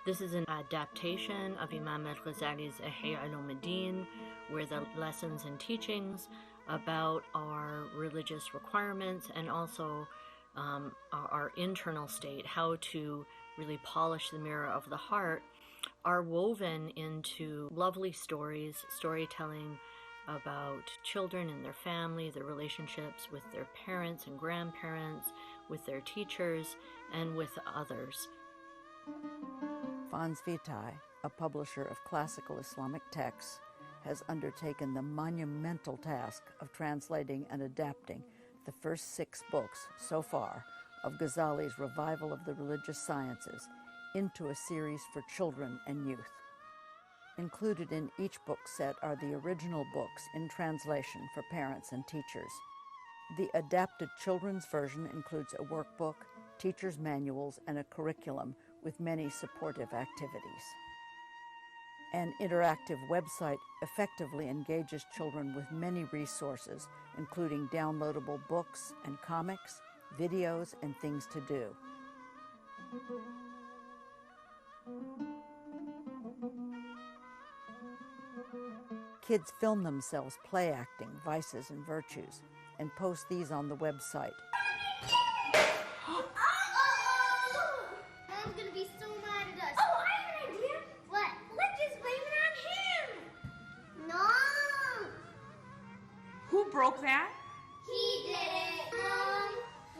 This is an adaptation of Imam al-Ghazali's Ihya Ulumuddin, where the lessons and teachings about our religious requirements and also our internal state, how to really polish the mirror of the heart, are woven into lovely stories, storytelling about children and their family, their relationships with their parents and grandparents, with their teachers, and with others. Fons Vitae, a publisher of classical Islamic texts, has undertaken the monumental task of translating and adapting the first 6 books so far of Ghazali's revival of the religious sciences into a series for children and youth. Included in each book set are the original books in translation for parents and teachers. The adapted children's version includes a workbook, teachers' manuals, and a curriculum with many supportive activities. An interactive website effectively engages children with many resources, including downloadable books and comics, videos, and things to do. Kids film themselves play acting vices and virtues and post these on the website. Mom's gonna be so mad at us. Oh, I have an idea. What? Let's just blame it on him. No. Who broke that? He did it.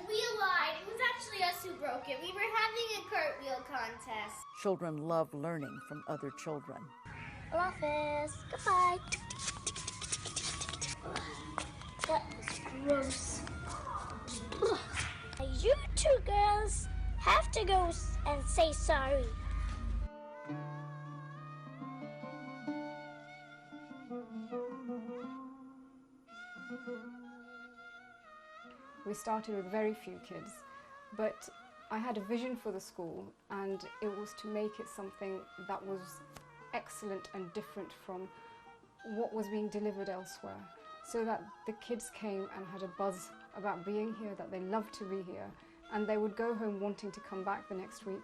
We lied. It was actually us who broke it. We were having a cartwheel contest. Children love learning from other children. Office. Goodbye. That was gross. You two girls have to go and say sorry. We started with very few kids, but I had a vision for the school, and it was to make it something that was excellent and different from what was being delivered elsewhere, so that the kids came and had a buzz about being here, that they loved to be here, and they would go home wanting to come back the next week,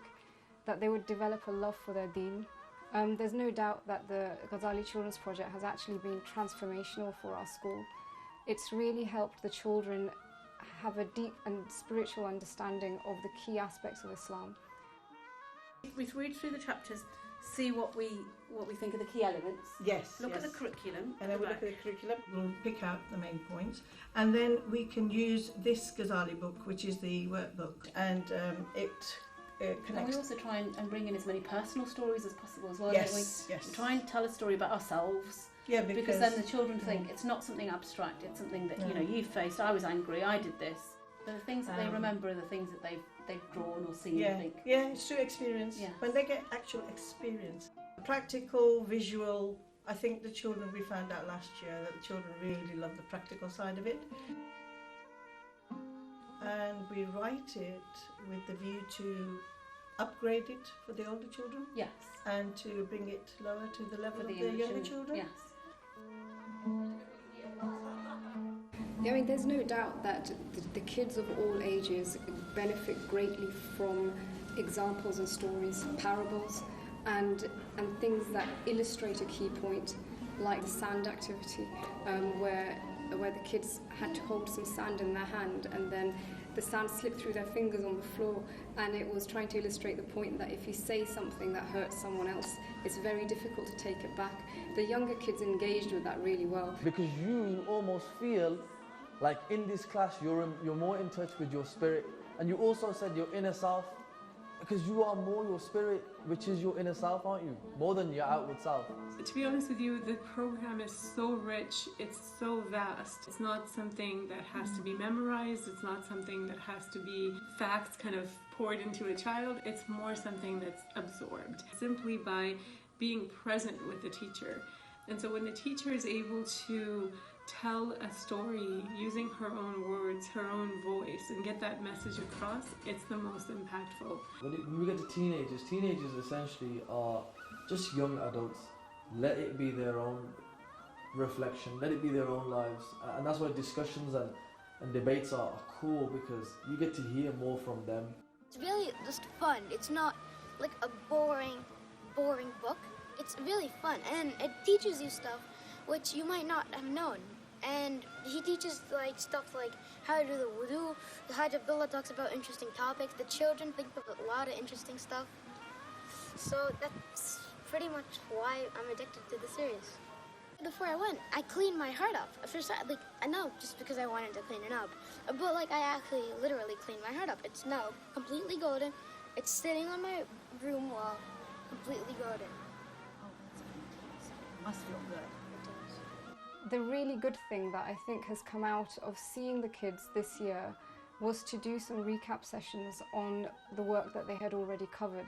that they would develop a love for their deen. There's no doubt that the Ghazali Children's Project has actually been transformational for our school. It's really helped the children have a deep and spiritual understanding of the key aspects of Islam. We read through the chapters, see what we think of the key elements. Yes. Look at the curriculum. And then we'll look at the curriculum. We'll pick out the main points, and then we can use this Ghazali book, which is the workbook, and it connects. And we also try and bring in as many personal stories as possible as well. Yes, don't we? yes. We try and tell a story about ourselves. Yeah, because then the children think it's not something abstract. It's something that you faced. I was angry. I did this. But the things that they remember are the things that they've drawn or seen. Yeah, I think. yeah, it's true experience. Yes. When they get actual experience, practical, visual. I think the children, we found out last year that the children really love the practical side of it, and we write it with the view to upgrade it for the older children. Yes. And to bring it lower to the level of the younger children. Yes. I mean, there's no doubt that the kids of all ages benefit greatly from examples and stories, parables, and things that illustrate a key point, like the sand activity, where the kids had to hold some sand in their hand, and then the sand slipped through their fingers on the floor, and it was trying to illustrate the point that if you say something that hurts someone else, it's very difficult to take it back. The younger kids engaged with that really well. Because you almost feel like in this class you're more in touch with your spirit, and you also said your inner self, because you are more your spirit, which is your inner self, aren't you? More than your outward self. To be honest with you, the program is so rich, it's so vast. It's not something that has to be memorized, it's not something that has to be facts kind of poured into a child, it's more something that's absorbed simply by being present with the teacher. And so when the teacher is able to tell a story using her own words, her own voice, and get that message across, it's the most impactful. When we get to teenagers essentially are just young adults. Let it be their own reflection, let it be their own lives. And that's why discussions and debates are cool, because you get to hear more from them. It's really just fun. It's not like a boring book. It's really fun, and it teaches you stuff which you might not have known. And he teaches like stuff like how to do the wudu. The Hajj Abdullah talks about interesting topics. The children think of a lot of interesting stuff. So that's pretty much why I'm addicted to the series. Before I went, I cleaned my heart up. At first, I know just because I wanted to clean it up, but like I actually literally cleaned my heart up. It's now completely golden. It's sitting on my room wall, completely golden. Oh, that's fantastic. Must feel good. The really good thing that I think has come out of seeing the kids this year was to do some recap sessions on the work that they had already covered.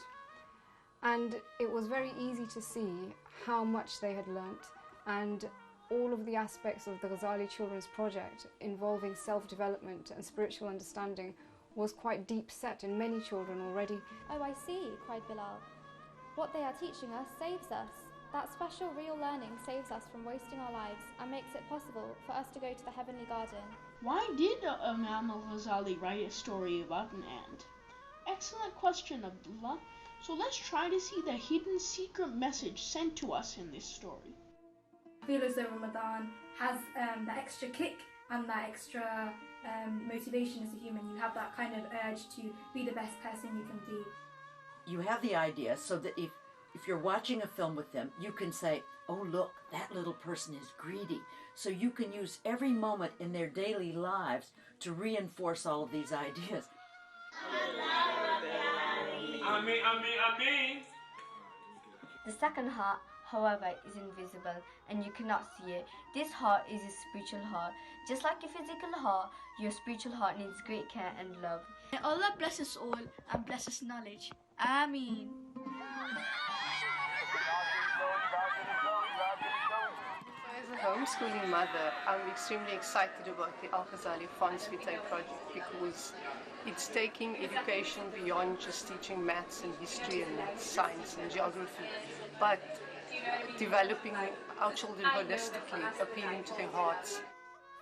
And it was very easy to see how much they had learnt, and all of the aspects of the Ghazali Children's Project involving self-development and spiritual understanding was quite deep set in many children already. Oh, I see, cried Bilal. What they are teaching us saves us. That special real learning saves us from wasting our lives and makes it possible for us to go to the heavenly garden. Why did Imam al-Ghazali write a story about an ant? Excellent question, Abdullah. So let's try to see the hidden secret message sent to us in this story. I feel as though Ramadan has that extra kick and that extra motivation as a human. You have that kind of urge to be the best person you can be. You have the idea so that if you're watching a film with them, you can say, oh look, that little person is greedy. So you can use every moment in their daily lives to reinforce all of these ideas. The second heart, however, is invisible and you cannot see it. This heart is a spiritual heart. Just like your physical heart, your spiritual heart needs great care and love. May Allah bless us all and bless us knowledge. Ameen. As a homeschooling mother, I'm extremely excited about the Al-Ghazali Funds We Take project because it's taking education beyond just teaching maths and history and science and geography, but developing our children holistically, appealing to their hearts.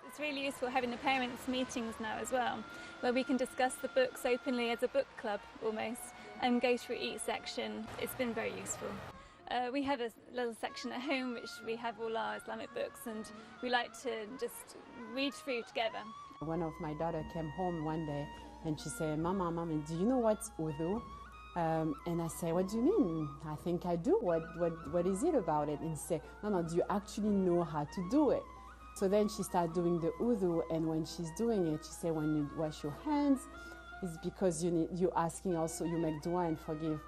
It's really useful having the parents' meetings now as well, where we can discuss the books openly as a book club almost and go through each section. It's been very useful. We have a little section at home which we have all our Islamic books and we like to just read through together. One of my daughter came home one day and she said, Mama, do you know what's wudu? And I say, what do you mean? I think I do. What is it about it? And she said, no, do you actually know how to do it? So then she started doing the wudu, and when she's doing it, she said, when you wash your hands, it's because you're asking also, you make dua and forgive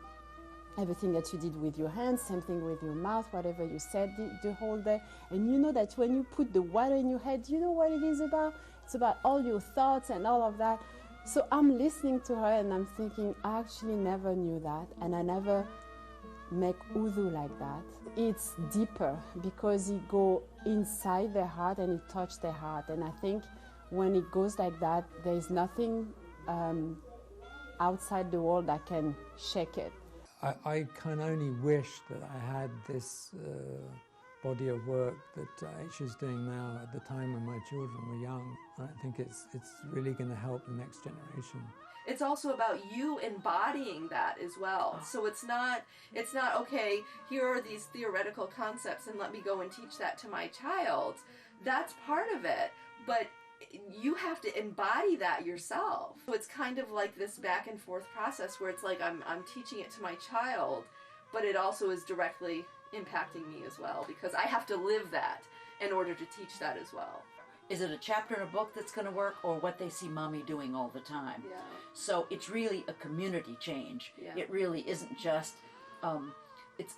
everything that you did with your hands, same thing with your mouth, whatever you said the whole day. And you know that when you put the water in your head, you know what it is about? It's about all your thoughts and all of that. So I'm listening to her and I'm thinking, I actually never knew that, and I never make wudu like that. It's deeper because it go inside their heart and it touch their heart. And I think when it goes like that, there is nothing outside the world that can shake it. I can only wish that I had this body of work that H is doing now at the time when my children were young. I think it's really going to help the next generation. It's also about you embodying that as well. So it's not okay, here are these theoretical concepts and let me go and teach that to my child. That's part of it, but you have to embody that yourself. So it's kind of like this back and forth process where it's like I'm teaching it to my child, but it also is directly impacting me as well because I have to live that in order to teach that as well. Is it a chapter in a book that's going to work, or what they see mommy doing all the time? Yeah. So it's really a community change. Yeah. It really isn't just,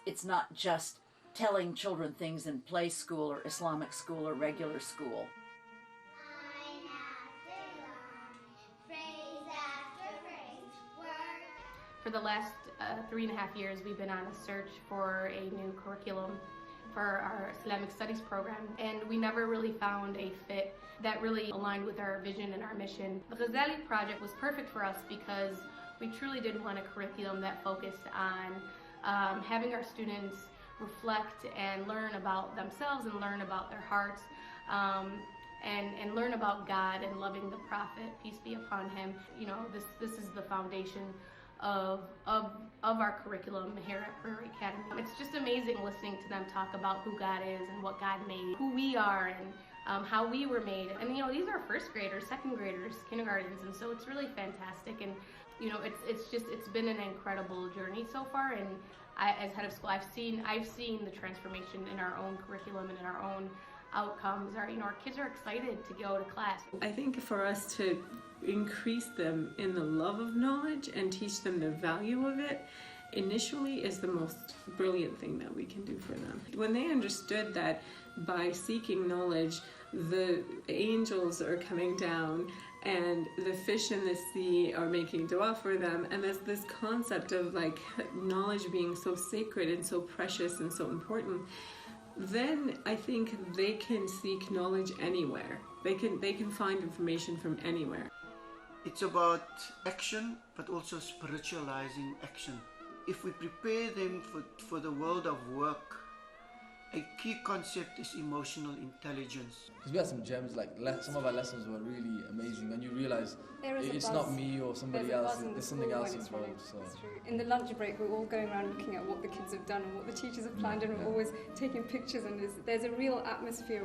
it's not just telling children things in play school or Islamic school or regular school. For the last 3.5 years, we've been on a search for a new curriculum for our Islamic Studies program, and we never really found a fit that really aligned with our vision and our mission. The Ghazali project was perfect for us because we truly did want a curriculum that focused on having our students reflect and learn about themselves and learn about their hearts, and learn about God and loving the Prophet, peace be upon him. You know, this is the foundation of our curriculum here at Prairie Academy. It's just amazing listening to them talk about who God is and what God made, who we are, and how we were made. And these are first graders, second graders, kindergartens, and so it's really fantastic. And it's been an incredible journey so far. And as head of school, I've seen the transformation in our own curriculum and in our own outcomes. Our kids are excited to go to class. I think for us to increase them in the love of knowledge and teach them the value of it initially is the most brilliant thing that we can do for them. When they understood that by seeking knowledge, the angels are coming down and the fish in the sea are making dua for them, and there's this concept of like knowledge being so sacred and so precious and so important, then I think they can seek knowledge anywhere. They can find information from anywhere. It's about action, but also spiritualizing action. If we prepare them for the world of work, a key concept is emotional intelligence. Because we had some gems, like some of our lessons were really amazing, and you realize it's not me or somebody else, there's something else involved. So. It's true. In the lunch break, we're all going around looking at what the kids have done and what the teachers have planned, and we're always taking pictures, and there's a real atmosphere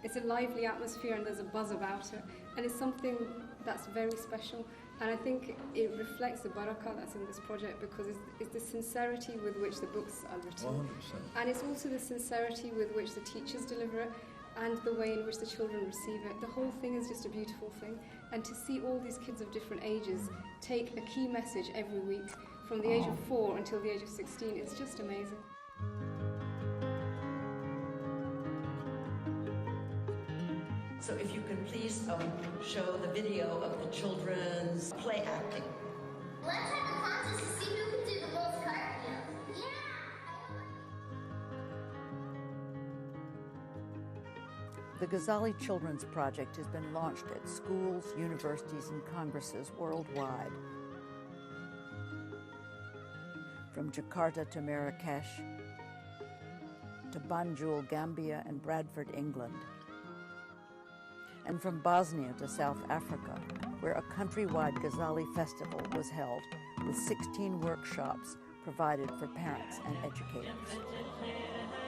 it's a lively atmosphere, and there's a buzz about it, and it's something that's very special. And I think it reflects the barakah that's in this project, because it's the sincerity with which the books are written. 100%. And it's also the sincerity with which the teachers deliver it, and the way in which the children receive it. The whole thing is just a beautiful thing. And to see all these kids of different ages take a key message every week, from the age of 4 until the age of 16, it's just amazing. So if you could please show the video of the children's play acting. Let's have a contest to see who can do the most cartwheels. Yeah! The Ghazali Children's Project has been launched at schools, universities, and congresses worldwide. From Jakarta to Marrakesh, to Banjul, Gambia, and Bradford, England. And from Bosnia to South Africa, where a countrywide Ghazali festival was held with 16 workshops provided for parents and educators.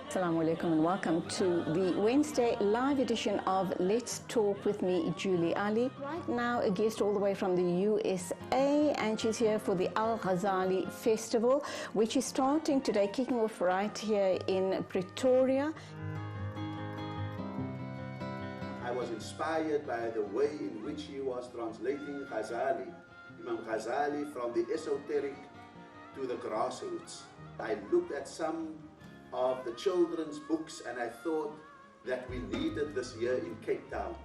Assalamu alaikum and welcome to the Wednesday live edition of Let's Talk with me, Julie Ali. Right now a guest all the way from the USA, and she's here for the Al-Ghazali Festival, which is starting today, kicking off right here in Pretoria. I was inspired by the way in which he was translating Ghazali, Imam Ghazali, from the esoteric to the grassroots. I looked at some of the children's books and I thought that we needed this here in Cape Town.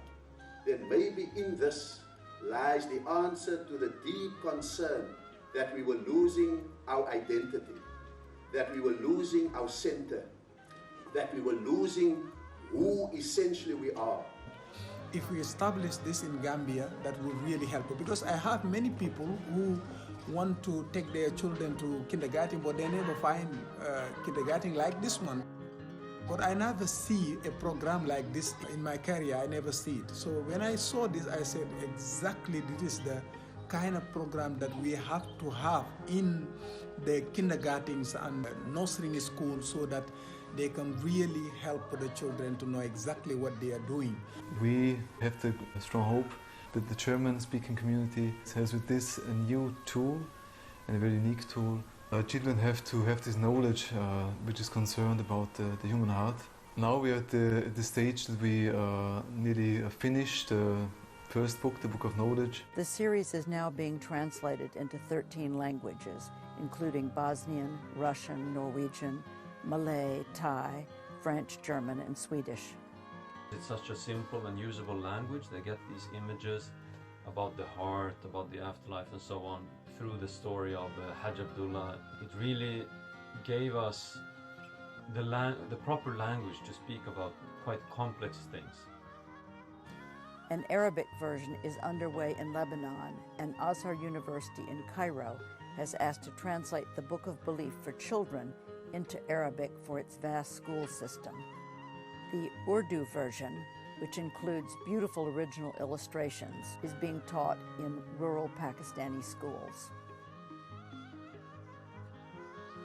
Then maybe in this lies the answer to the deep concern that we were losing our identity, that we were losing our center, that we were losing who essentially we are. If we establish this in Gambia, that will really help. Because I have many people who want to take their children to kindergarten, but they never find kindergarten like this one. But I never see a program like this in my career. I never see it. So when I saw this, I said, exactly this is the kind of program that we have to have in the kindergartens and nursery schools, so that they can really help the children to know exactly what they are doing. We have the strong hope that the German-speaking community has with this a new tool, and a very unique tool. Children have to have this knowledge which is concerned about the human heart. Now we are at the stage that we nearly finished the first book, the Book of Knowledge. The series is now being translated into 13 languages, including Bosnian, Russian, Norwegian, Malay, Thai, French, German, and Swedish. It's such a simple and usable language. They get these images about the heart, about the afterlife and so on through the story of Hajj Abdullah. It really gave us the proper language to speak about quite complex things. An Arabic version is underway in Lebanon, and Azhar University in Cairo has asked to translate the Book of Belief for children into Arabic for its vast school system. The Urdu version, which includes beautiful original illustrations, is being taught in rural Pakistani schools.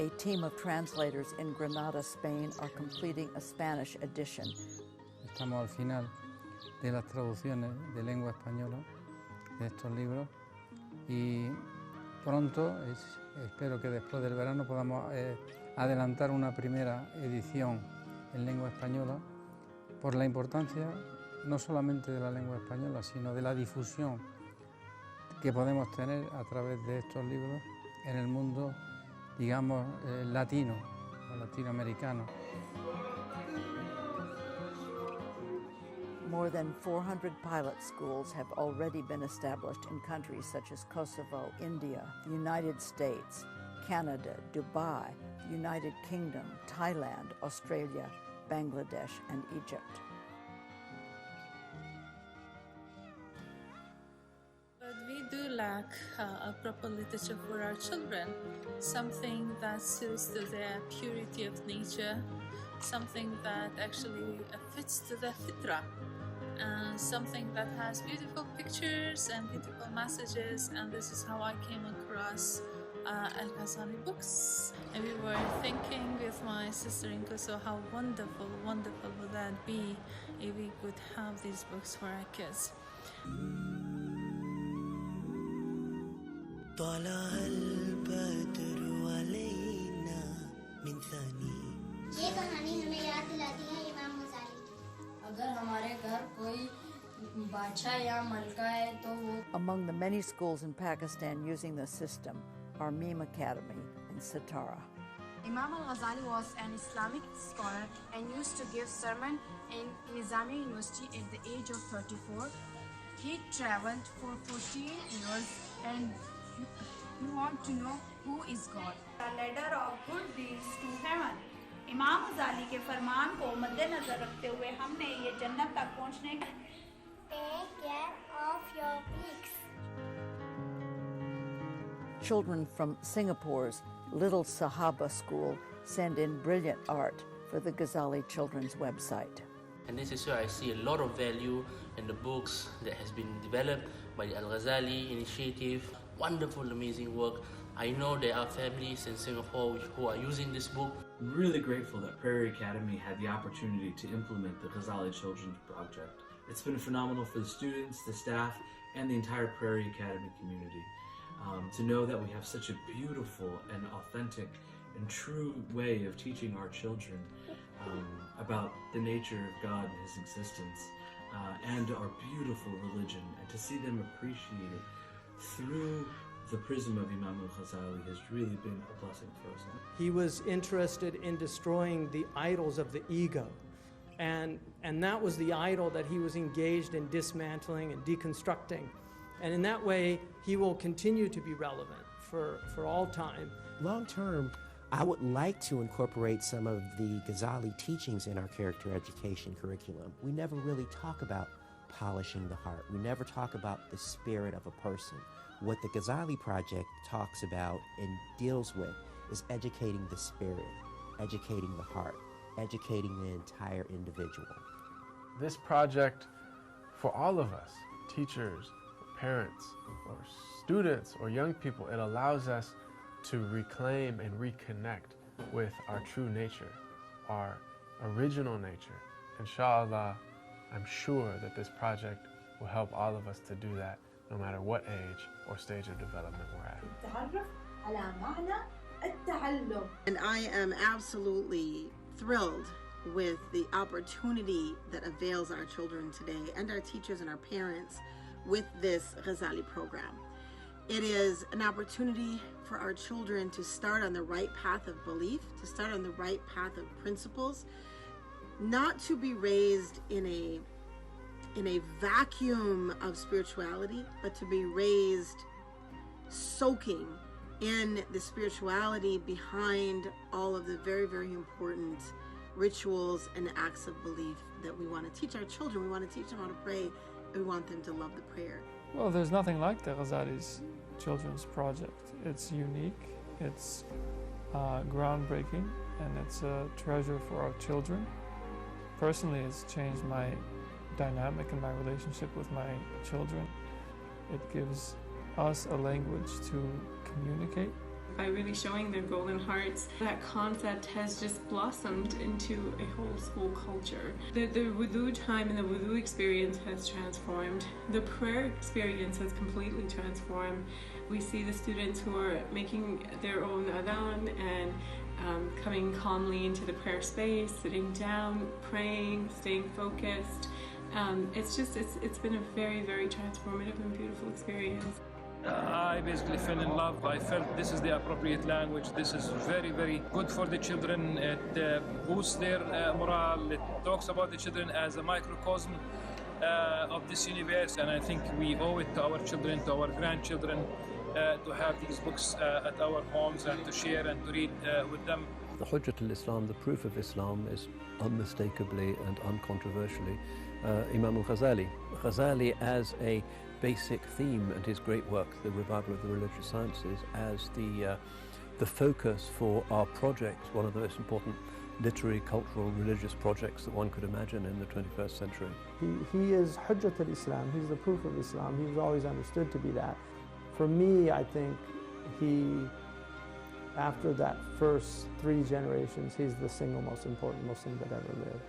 A team of translators in Granada, Spain, are completing a Spanish edition. Estamos al final de las traducciones de lengua española de estos libros y pronto, espero que después del verano podamos adelantar una primera edición en lengua española por la importancia no solamente de la lengua española, sino de la difusión que podemos tener a través de estos libros en el mundo, digamos, latino o latinoamericano. More than 400 pilot schools have already been established in countries such as Kosovo, India, the United States, Canada, Dubai, the United Kingdom, Thailand, Australia, Bangladesh, and Egypt. But we do lack a proper literature for our children, something that suits to their purity of nature, something that actually fits to the fitra, something that has beautiful pictures and beautiful messages, and this is how I came across Al-Ghazali books. And we were thinking with my sister in Kosovo how wonderful would that be if we could have these books for our kids. ये कहानी हमें याद दिलाती है इमाम गजाली की। अगर हमारे घर कोई बादशाह या मलका है तो वो Among the many schools in Pakistan using the system are Meme Academy and Sitara. Imam al-Ghazali was an Islamic scholar and used to give sermon in Nizamiya University at the age of 34. He traveled for 14 years, and you want to know who is God. The ladder of good deeds to heaven. इमाम गजाली के फरमान को मद्देनजर रखते हुए हमने ये जन्नत तक पहुंचने का Take care of your pigs. Children from Singapore's Little Sahaba School send in brilliant art for the Ghazali Children's website. And this is where I see a lot of value in the books that has been developed by the Al-Ghazali initiative. Wonderful, amazing work. I know there are families in Singapore who are using this book. I'm really grateful that Prairie Academy had the opportunity to implement the Ghazali Children's Project. It's been phenomenal for the students, the staff, and the entire Prairie Academy community. To know that we have such a beautiful and authentic and true way of teaching our children about the nature of God and His existence and our beautiful religion, and to see them appreciate it through the prism of Imam al-Ghazali has really been a blessing for us. He was interested in destroying the idols of the ego, and that was the idol that he was engaged in dismantling and deconstructing. And in that way, he will continue to be relevant for all time. Long term, I would like to incorporate some of the Ghazali teachings in our character education curriculum. We never really talk about polishing the heart. We never talk about the spirit of a person. What the Ghazali Project talks about and deals with is educating the spirit, educating the heart, educating the entire individual. This project, for all of us, teachers, parents, or students, or young people, it allows us to reclaim and reconnect with our true nature, our original nature. Inshallah, I'm sure that this project will help all of us to do that, no matter what age or stage of development we're at. And I am absolutely thrilled with the opportunity that avails our children today and our teachers and our parents with this Ghazali program. It is an opportunity for our children to start on the right path of belief, to start on the right path of principles, not to be raised in a vacuum of spirituality, but to be raised soaking in the spirituality behind all of the very, very important rituals and acts of belief that we want to teach our children. We want to teach them how to pray. We want them to love the prayer. Well, there's nothing like the Ghazali's Children's Project. It's unique, it's groundbreaking, and it's a treasure for our children. Personally, it's changed my dynamic in my relationship with my children. It gives us a language to communicate. by really showing their golden hearts. That concept has just blossomed into a whole school culture. The wudu time and the wudu experience has transformed. The prayer experience has completely transformed. We see the students who are making their own adhan and coming calmly into the prayer space, sitting down, praying, staying focused. It's been a very, very transformative and beautiful experience. I basically fell in love. I felt this is the appropriate language. This is very, very good for the children. It boosts their morale. It talks about the children as a microcosm of this universe, and I think we owe it to our children, to our grandchildren, to have these books at our homes and to share and to read with them. The Hujjat al-Islam, the proof of Islam, is unmistakably and uncontroversially Imam al-Ghazali. Ghazali as a basic theme, and his great work, The Revival of the Religious Sciences, as the focus for our project, one of the most important literary, cultural, religious projects that one could imagine in the 21st century. He is Hujjat al-Islam, he's the proof of Islam, he was always understood to be that. For me, I think after that first 3 generations, he's the single most important Muslim that ever lived.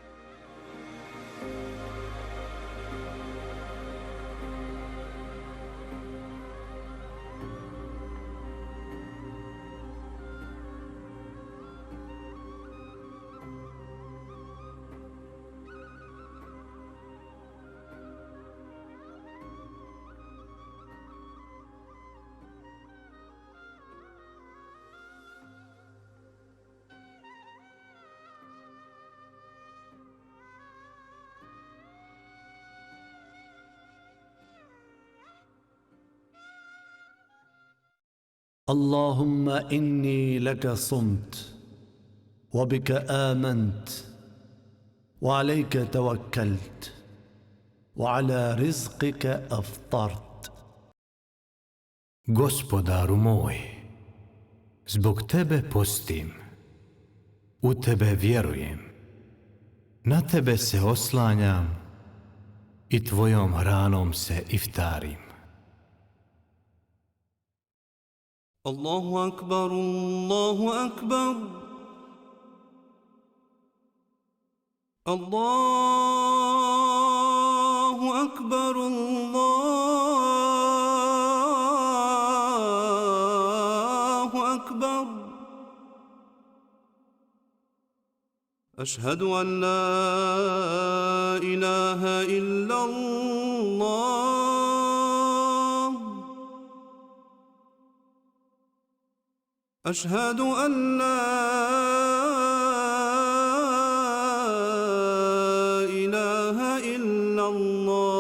اللهم إني لك صمت وبك آمنت وعليك توكلت وعلى رزقك أفطرت. Gospodaru moj, zbog tebe postim, u tebe vjerujem, na tebe se oslanjam i tvojom hranom se iftarim. الله أكبر الله أكبر الله أكبر الله أكبر أشهد أن لا إله إلا الله أشهد أن لا إله إلا الله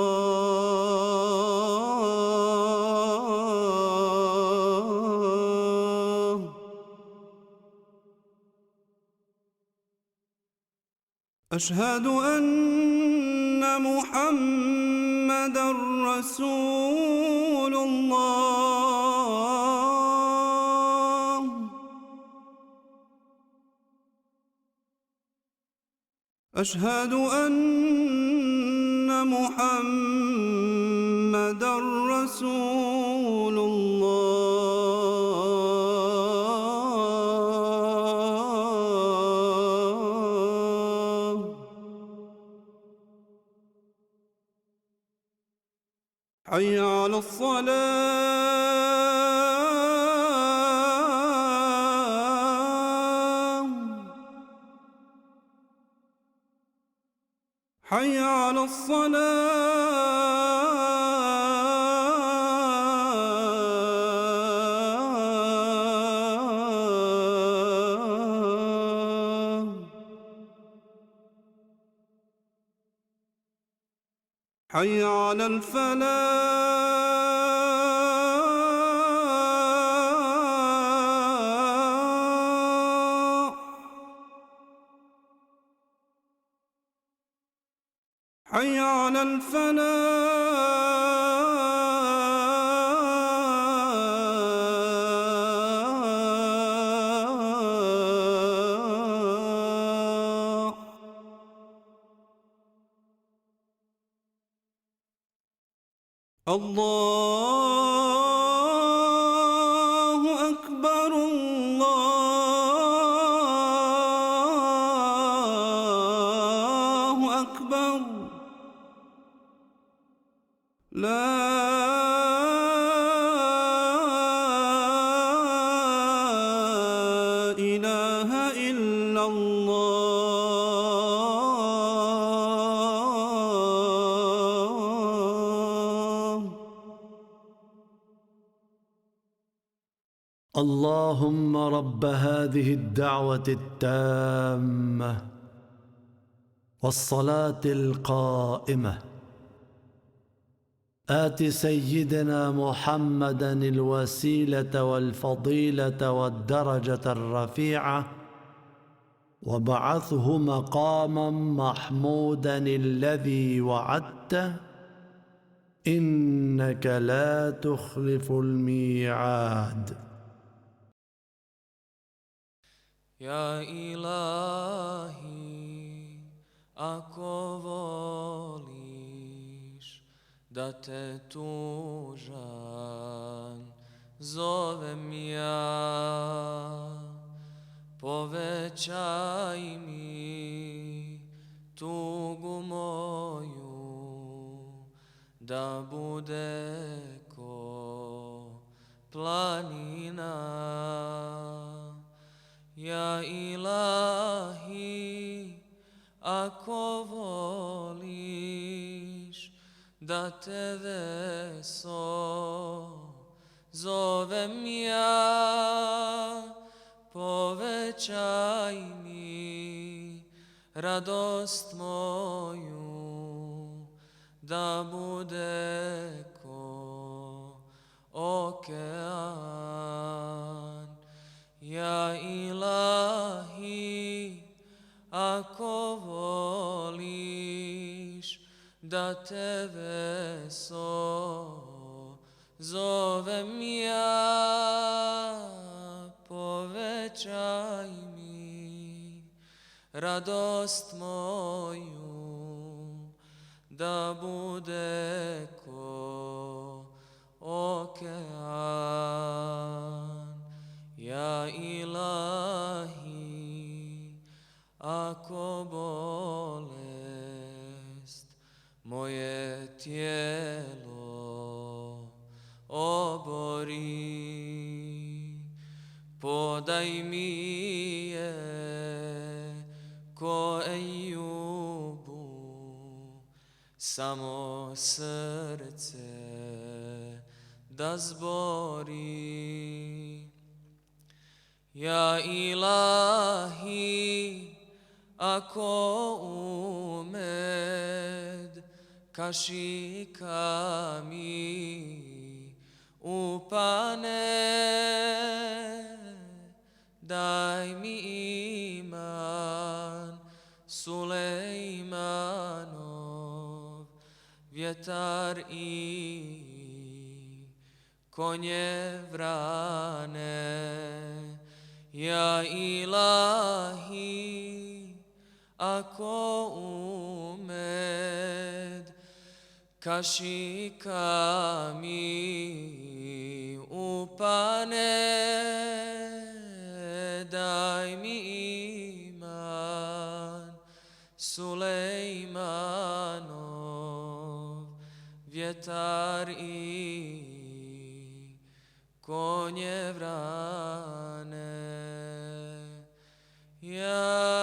أشهد أن محمدًا رسول الله أشهد أن محمدًا رسول الله حي على الصلاة حي على الصلاة حي على الفلاح حي على الفلاح الله أكبر اللهم رب هذه الدعوة التامة والصلاة القائمة آت سيدنا محمدا الوسيلة والفضيلة والدرجة الرفيعة وابعثه مقاما محمودا الذي وعدته إنك لا تخلف الميعاد. Ja Ilahi, ako voliš da te tužan zovem ja, povećaj mi tugu moju da bude ko planina. Ja Ilahi, ako voliš da te veso zovem ja, povećaj mi radost moju da bude ko okean. Ja Ilahi, ako voliš da te veso zovem ja, povećaj mi radost moju da bude ko okean. Ja Ilahi, ako bolest moje tijelo obori, podaj mi je ko Ejubu, samo srce da zbori. Ja Ilahi, ako umed kašika mi upane, daj mi iman Sulejmanov vjetar i konje vrane. Ja Ilahi, ako umed kašika mi upane, daj mi iman Sulejmanov vjetar i konje vrane. Ja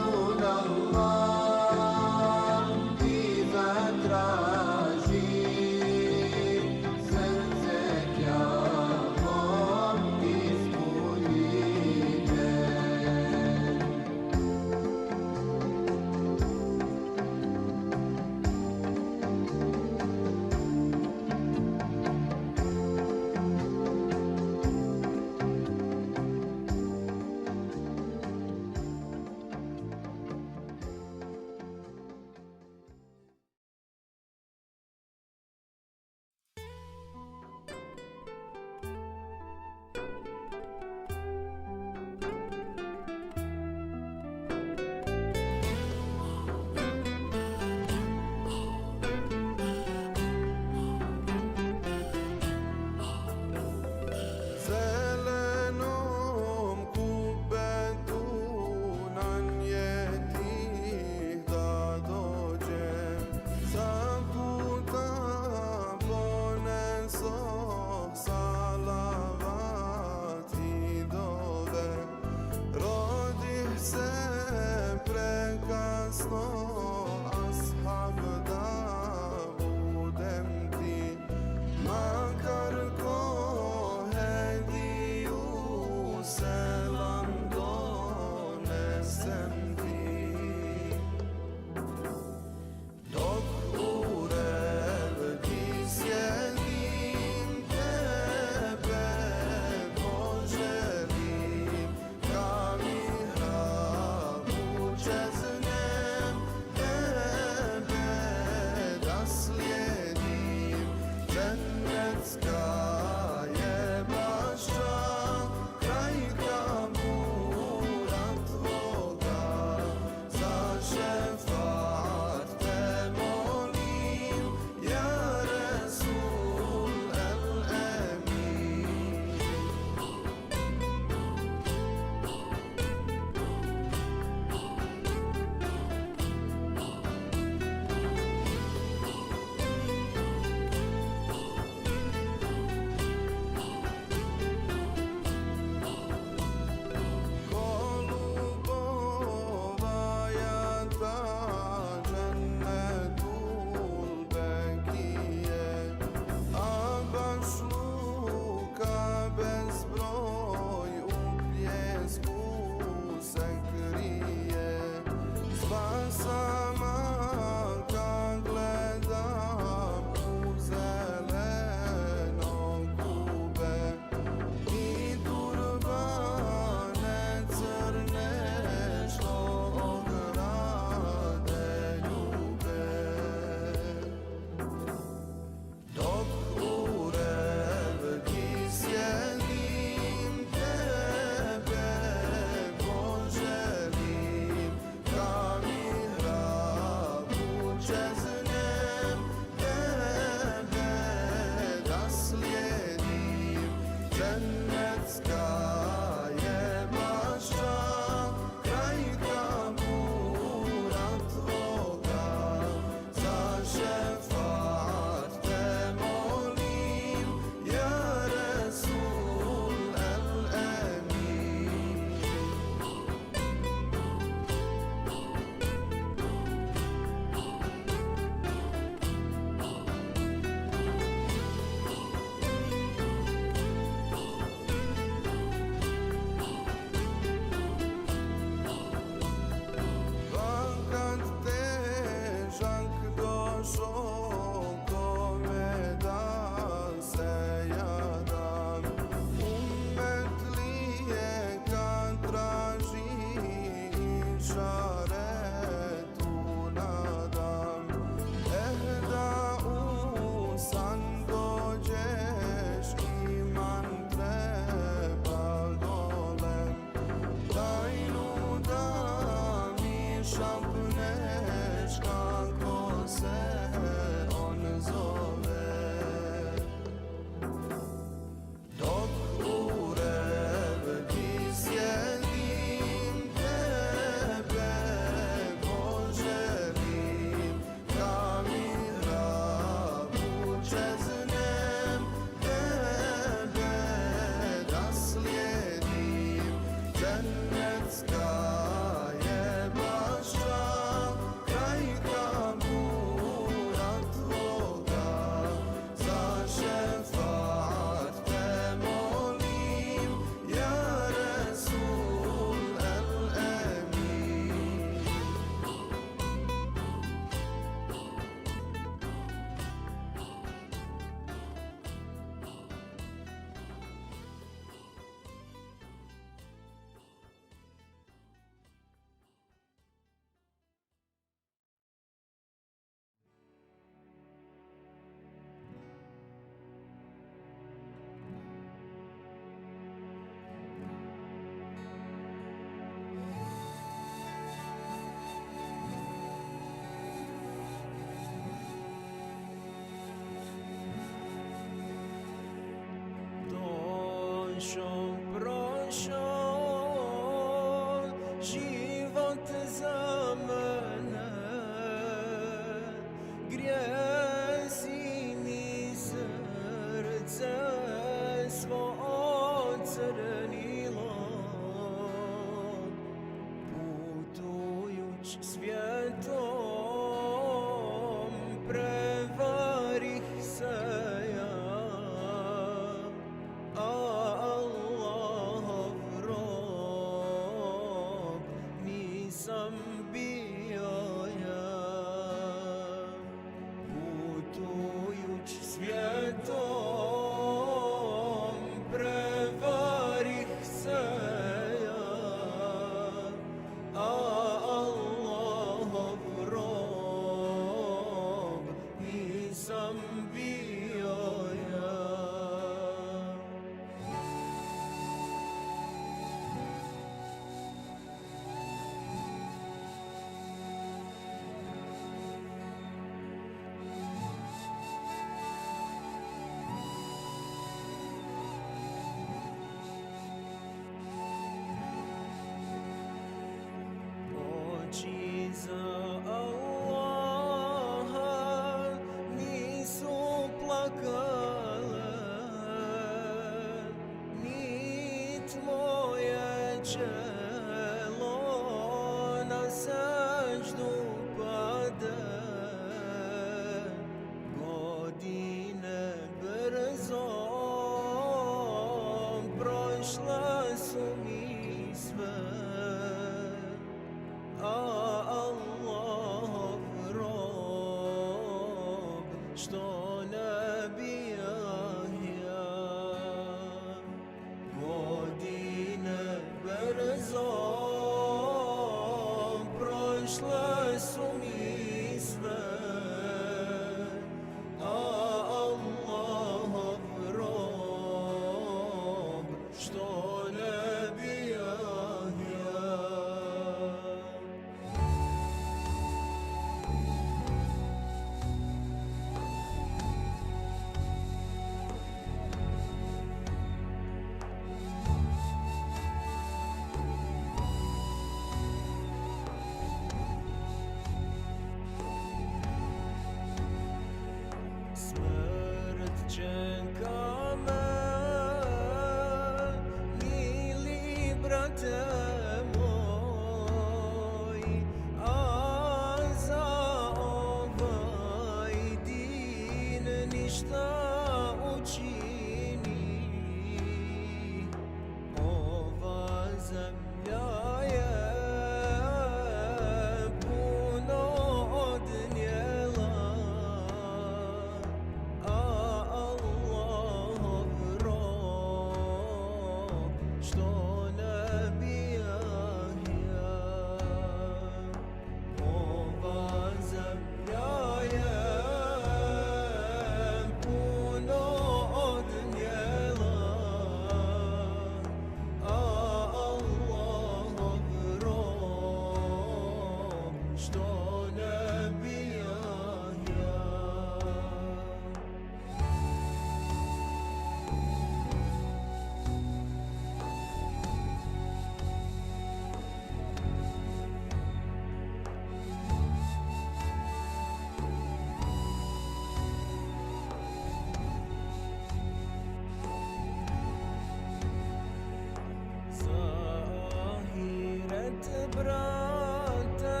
brate,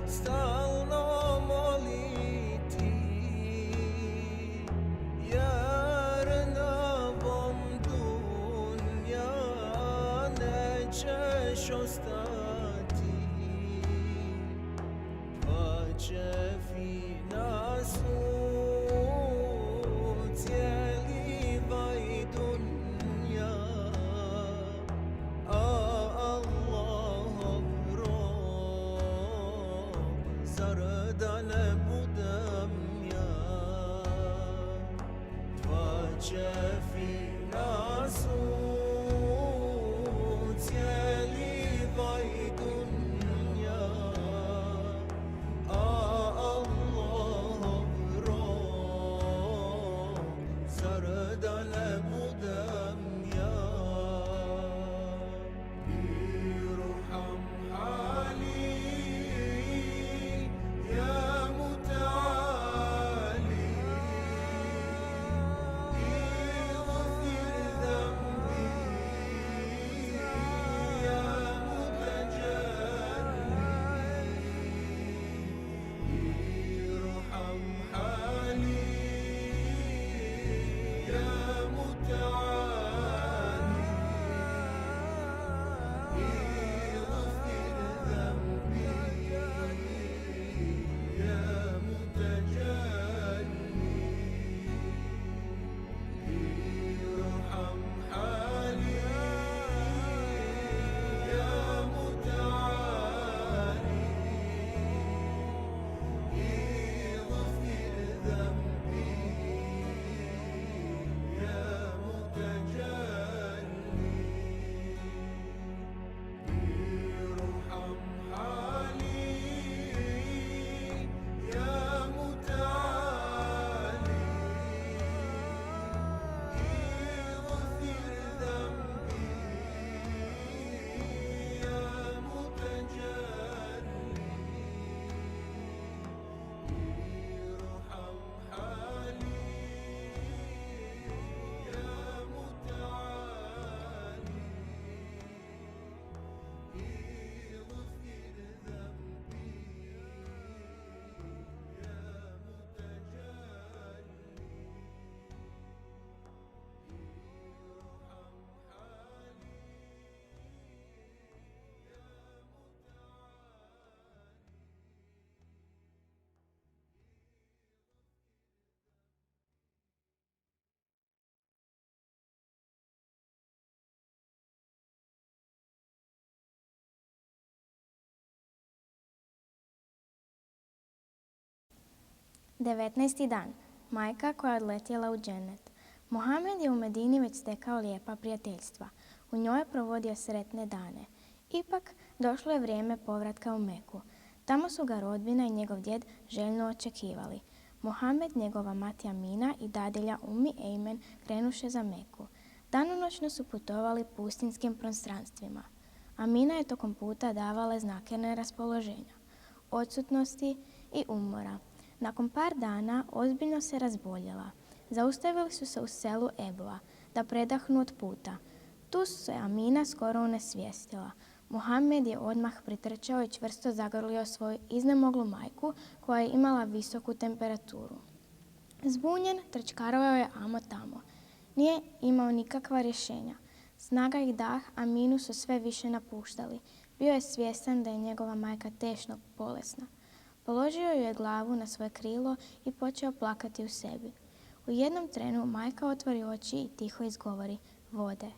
stalno moliti, jer na ovom dunja nećeš ostati, pa će fina sud cijeli vaj dunja, a Allahov rob, zar da ne budem ja, pa će fina sud cijeli vaj dunja, a Allahov rob, zar da ne budem ja. Irham hali ya mutaali, اغفر ذنبي يا متجلي، ارحم حالي يا متعالي، اغفر ذنبي يا متجلي، ارحم حالي يا متعالي، اغفر ذنبي يا متجلي، ارحم حالي يا متعالي، اغفر ذنبي يا متجلي، ارحم حالي يا متعالي، Devetnaesti dan. Majka koja je odletjela u džennet. Mohamed je u Medini već stekao lijepa prijateljstva. U njoj je provodio sretne dane. Ipak, došlo je vrijeme povratka u Meku. Tamo su ga rodbina i njegov djed željno očekivali. Mohamed, njegova mati Amina i dadilja Umi Ejmen krenuše za Meku. Danonoćno su putovali pustinskim prostranstvima. Amina je tokom puta davala znake neraspoloženja, odsutnosti i umora. Nakon par dana ozbiljno se razboljela. Zaustavili su se u selu Ebla da predahnu od puta. Tu se Amina skoro unesvijestila. Mohamed je odmah pritrčao i čvrsto zagrlio svoju iznemoglu majku koja je imala visoku temperaturu. Zbunjen, trčkarao je amo tamo. Nije imao nikakva rješenja. Snaga i dah Aminu su sve više napuštali. Bio je svjestan da je njegova majka teško bolesna. Položio joj je glavu na svoje krilo i počeo plakati u sebi. U jednom trenu majka otvori oči i tiho izgovori: vode.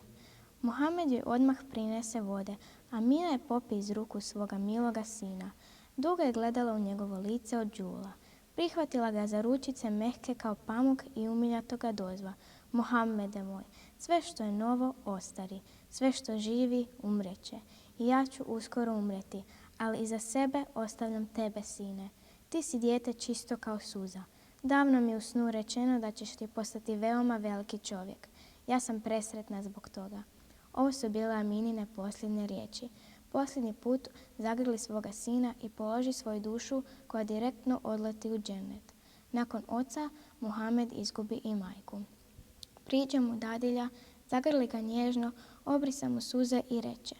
Mohamed joj odmah prinese vode, a Amina je popije iz ruku svoga miloga sina. Dugo je gledala u njegovo lice od đula. Prihvatila ga za ručice mehke kao pamuk i umiljato ga dozva: Mohamede moj, sve što je novo ostari, sve što živi umreće. I ja ću uskoro umreti, ali iza sebe ostavljam tebe, sine. Ti si dijete čisto kao suza. Davno mi je u snu rečeno da ćeš ti postati veoma veliki čovjek. Ja sam presretna zbog toga. Ovo su bile Aminine posljednje riječi. Posljednji put zagrli svoga sina i položi svoju dušu koja direktno odleti u džennet. Nakon oca, Mohamed izgubi i majku. Priđe mu dadilja, zagrli ga nježno, obrisa mu suze i reče: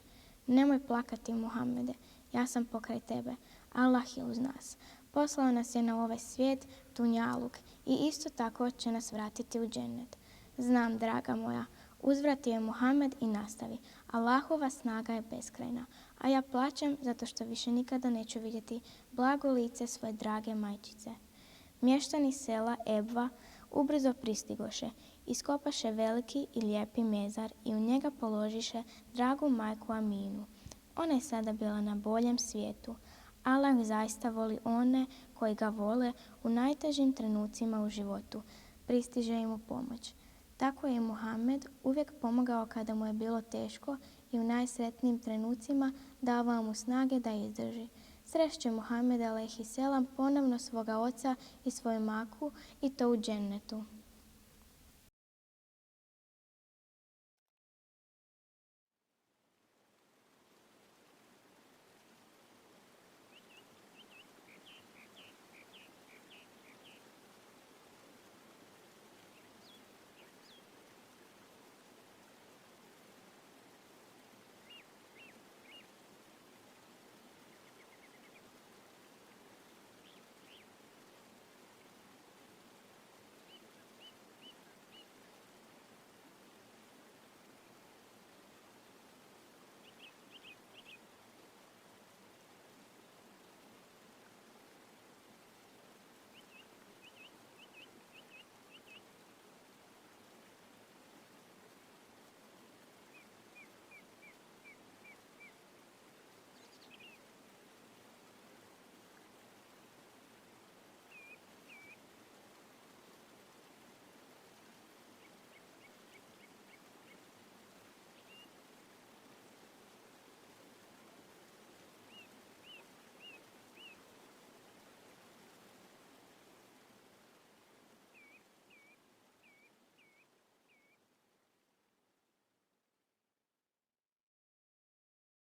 nemoj plakati, Mohamede, ja sam pokraj tebe, Allah je uz nas. Poslao nas je na ovaj svijet, dunjaluk, i isto tako će nas vratiti u džennet. Znam, draga moja, uzvratio je Muhammed i nastavi, Allahova snaga je beskrajna, a ja plačem zato što više nikada neću vidjeti blago lice svoje drage majčice. Mještani sela Ebva ubrzo pristigoše, iskopaše veliki i lijepi mezar i u njega položiše dragu majku Aminu. Ona je sada bila na boljem svijetu. Allah zaista voli one koji ga vole u najtežim trenucima u životu. Pristiže im u pomoć. Tako je i Muhammed uvijek pomogao kada mu je bilo teško i u najsretnijim trenucima davao mu snage da izdrži. Srešće Muhammed a.s. ponovno svoga oca i svoju maku i to u džennetu.